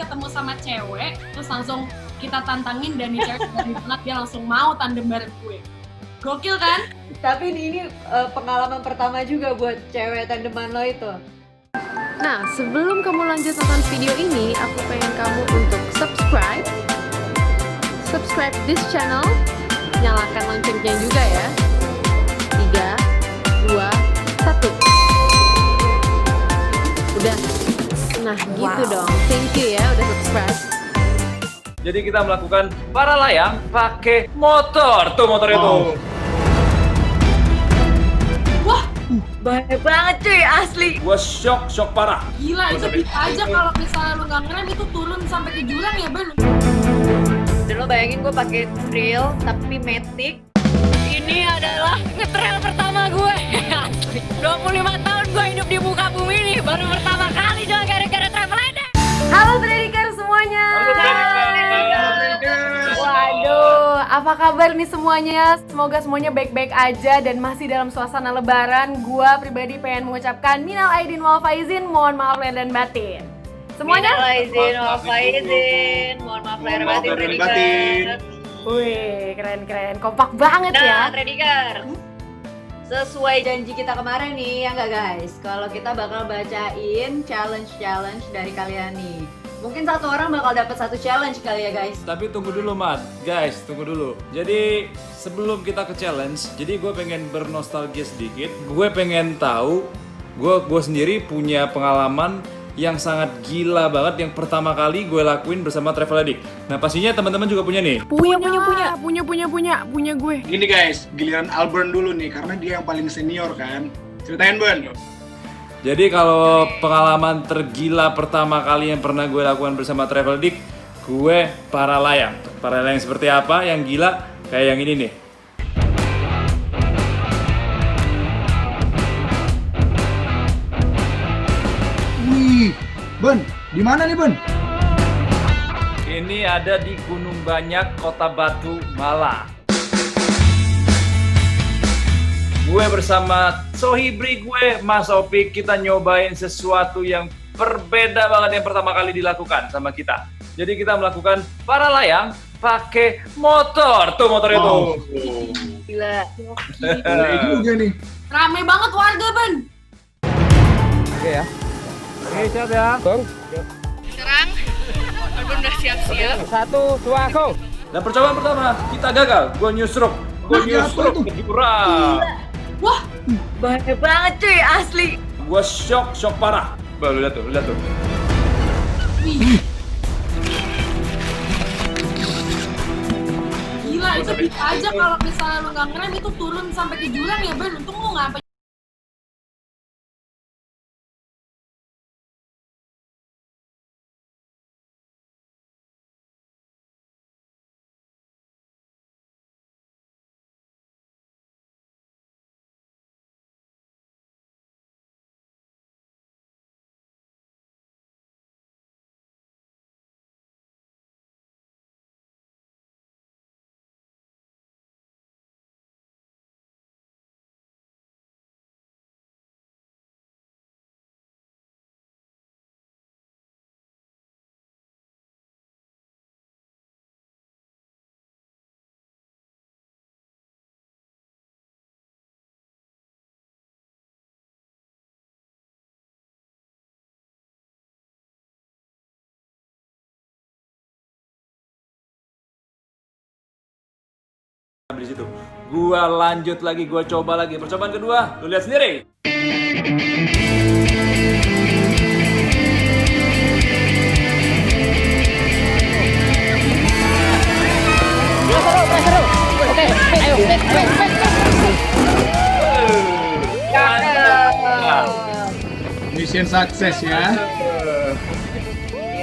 ketemu sama cewek, terus langsung kita tantangin dan nih cewek berani banget, dia langsung mau tandem bareng gue. Gokil kan? Tapi ini pengalaman pertama juga buat cewek tandeman lo itu. Nah, sebelum kamu lanjut nonton video ini, aku pengen kamu untuk subscribe this channel, nyalakan loncengnya juga ya. 3, 2, 1. Udah. Nah, gitu dong. Thank you ya udah subscribe. Jadi kita melakukan para layang pakai motor. Tuh motor itu. Wah, Bahaya banget cuy, asli. Gua shock parah. gila, itu bisa aja kalau misalnya lu nggak ngerem itu turun sampai ke jurang ya, Ben. Dan lo bayangin gue pakai trail tapi matic. Ini adalah ngetrail pertama gue. 25 tahun gue hidup di muka bumi ini, baru pertama kali doang gara-gara travel ada. Halo Trediker semuanya. Waduh, apa kabar nih semuanya? Semoga semuanya baik-baik aja dan masih dalam suasana lebaran. Gua pribadi pengen mengucapkan minal aidin wal faizin, mohon maaf lahir dan batin. Semuanya? Minal aidin wal faizin, mohon maaf lahir batin Trediker. Wih, keren-keren. Kompak banget ya. Nah, Trediker. Sesuai janji kita kemarin nih, ya nggak guys? Kalau kita bakal bacain challenge dari kalian nih. Mungkin satu orang bakal dapat satu challenge kali ya guys. Tapi tunggu dulu Mat, guys tunggu dulu. Jadi sebelum kita ke challenge, jadi gue pengen bernostalgia sedikit. Gue pengen tahu, gue sendiri punya pengalaman yang sangat gila banget yang pertama kali gue lakuin bersama Travel Addict. Nah pastinya teman-teman juga punya nih. Punya gue. Gini guys, giliran Alburn dulu nih, karena dia yang paling senior kan. Ceritain Bun. Jadi kalau pengalaman tergila pertama kali yang pernah gue lakukan bersama Travel Addict, gue para layang. Para layang seperti apa? Yang gila kayak yang ini nih. Wih, Bun, di mana nih Bun? Ini ada di Gunung Banyak, Kota Batu, Malang. Gue bersama Sohibri gue, Mas Opik, kita nyobain sesuatu yang berbeda banget yang pertama kali dilakukan sama kita. Jadi kita melakukan para layang pakai motor. Tuh motor itu. Gila. Boleh juga nih. Rame banget warga, Ben. Serang, Album udah siap-siap. Dan percobaan pertama kita gagal. Gue nyusruk ke jurang. Wah, Bahaya banget cuy, asli. Gue shock parah. Bah, lu lihat tuh. wih. Gila, itu bisa aja kalau misalnya lu nggak ngerem itu turun sampai ke jurang ya, Ben. Untung lu nggak sampai. Di situ. Gua lanjut lagi, gua coba lagi. Percobaan kedua, lu lihat sendiri. Mission sukses ya.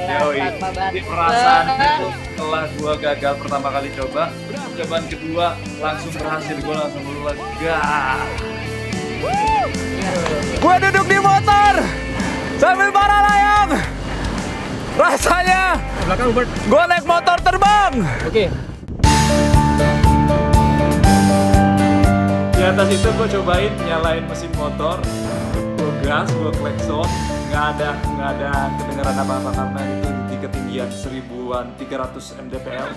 Yoi, ini perasaan itu setelah gua gagal pertama kali coba, percobaan kedua langsung berhasil, gua langsung lega. Gua duduk di motor sambil para layang. Rasanya gua naik motor terbang. Oke. Di atas itu gua cobain nyalain mesin motor, gua gas, gua klakson, nggak ada kedengaran apa-apa karena itu di ketinggian 1300 mdpl,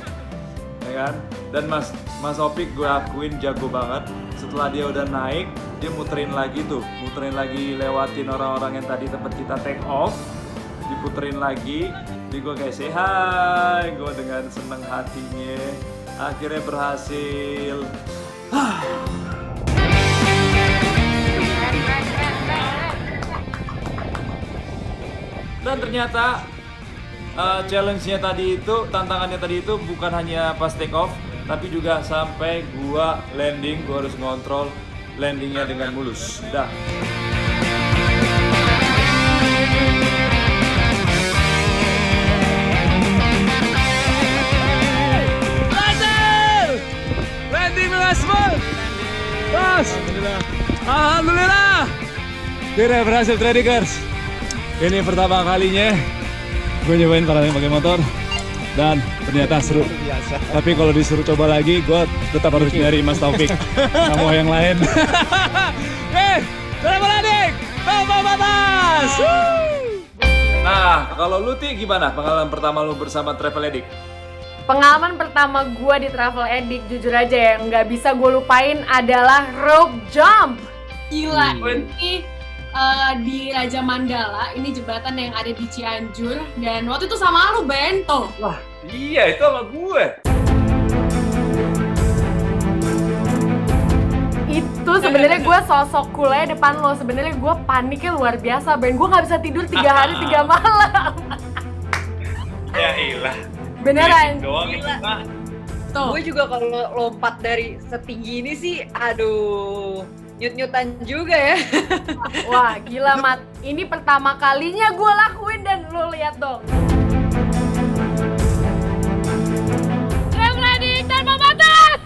ya kan? Dan Mas Opik gue akuin jago banget. Setelah dia udah naik, dia muterin lagi lewatin orang-orang yang tadi tempat kita take off, diputerin lagi. Jadi gue kayak say hi, gue dengan seneng hatinya akhirnya berhasil. Dan ternyata challenge-nya tadi itu, tantangannya tadi itu bukan hanya pas take off, tapi juga sampai gua landing, gua harus ngontrol landingnya dengan mulus. Dah. Berhasil! Landing dengan smooth! Bos! Alhamdulillah! Kira berhasil Tradingers. Ini pertama kalinya gue nyobain paralel pakai motor dan ternyata seru. Tapi kalau disuruh coba lagi, gue tetap harus nyari Mas Taufik. Nggak mau yang lain. Selamat landing! Tambah batas! Nah, kalau lu Ti gimana pengalaman pertama lu bersama Travel Addict? Pengalaman pertama gue di Travel Addict, jujur aja yang nggak bisa gue lupain adalah rope jump. Gila, ini di Raja Mandala, ini jembatan yang ada di Cianjur, dan waktu itu sama lu Bento. Wah, iya itu sama gue. Itu sebenarnya gue sosok cool-nya depan lo. Sebenarnya gue paniknya luar biasa, Ben. Gue nggak bisa tidur 3 hari 3 malam. Ya ilah. Beneran. Doang itu. Tuh. Gue juga kalau lompat dari setinggi ini sih, aduh, nyut-nyutan juga ya. Wah, gila Mat. Ini pertama kalinya gue lakuin dan lo lihat dong. Travel Addict tanpa batas!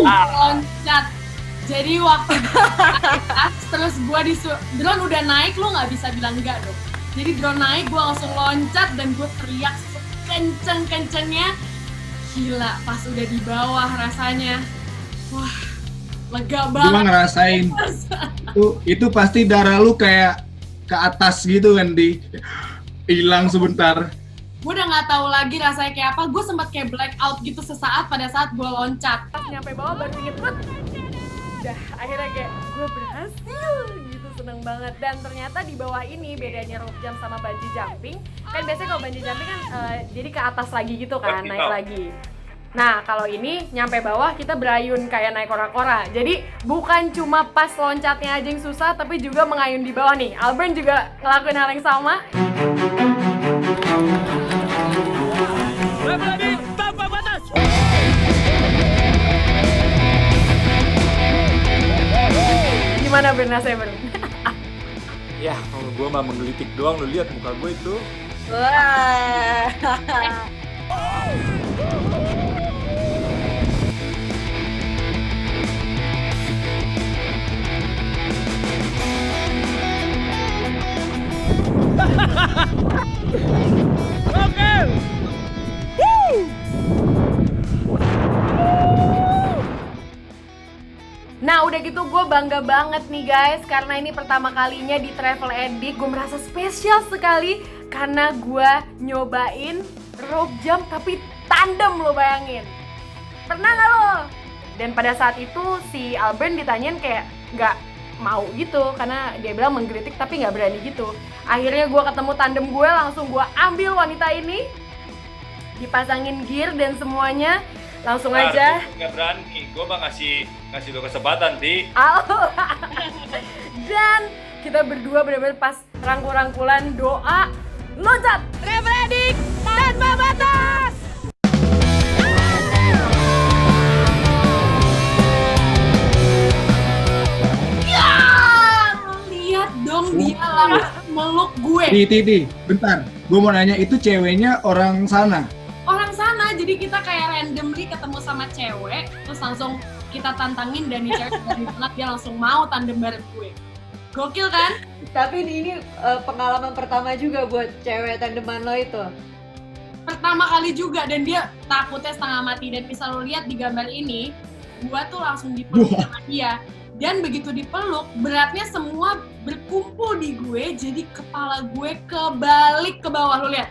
Loncat. Jadi waktu terus gue drone udah naik, lu nggak bisa bilang enggak dong. Jadi drone naik, gue langsung loncat dan gue teriak kenceng-kencengnya. Gila, pas udah di bawah rasanya, wah, lega Cuma banget. ngerasain itu pasti darah lu kayak ke atas gitu kan, hilang sebentar. Gue udah nggak tahu lagi rasanya kayak apa. Gue sempat kayak black out gitu sesaat pada saat gue loncat. Pas nyampe bawah baru inget, udah akhirnya kayak gue berhasil gitu, seneng banget. Dan ternyata di bawah ini bedanya rope jump sama bungee jumping, kan biasanya kalau bungee jumping kan jadi ke atas lagi gitu kan, Vertikal. naik lagi. Nah kalau ini nyampe bawah kita berayun kayak naik kora-kora. Jadi bukan cuma pas loncatnya aja yang susah, tapi juga mengayun di bawah nih. Albert juga ngelakuin hal yang sama. Gimana bernasanya Bern? Ya, kalau gue mah menggelitik doang, lu lihat muka gue itu. Wah. Nah udah gitu gue bangga banget nih guys, karena ini pertama kalinya di Travel Addict. Gue merasa spesial sekali karena gue nyobain rope jump tapi tandem, lo bayangin. Pernah gak lo? Dan pada saat itu si Albert ditanyain kayak gak mau gitu, karena dia bilang menggelitik tapi gak berani gitu. Akhirnya gue ketemu tandem gue, langsung gue ambil wanita ini, dipasangin gear dan semuanya. Langsung aja. Nggak berani, gue mah ngasih lo kesempatan, Ti. Dan kita berdua benar-benar pas rangkul-rangkulan doa, loncat. Travel Addict tanpa batas! Lihat dong dia langsung meluk gue. Ti, bentar. Gue mau nanya, itu ceweknya orang sana? Orang sana, jadi kita kayak randomly ketemu sama cewek, terus langsung kita tantangin dan cewek dari belakang dia langsung mau tandem bareng gue. Gokil kan? Tapi ini pengalaman pertama juga buat cewek tandeman lo itu. Pertama kali juga, dan dia takutnya setengah mati. Dan bisa lo lihat di gambar ini, gue tuh langsung dipeluk sama dia. Dan begitu dipeluk, beratnya semua berkumpul di gue, jadi kepala gue kebalik ke bawah, lu lihat.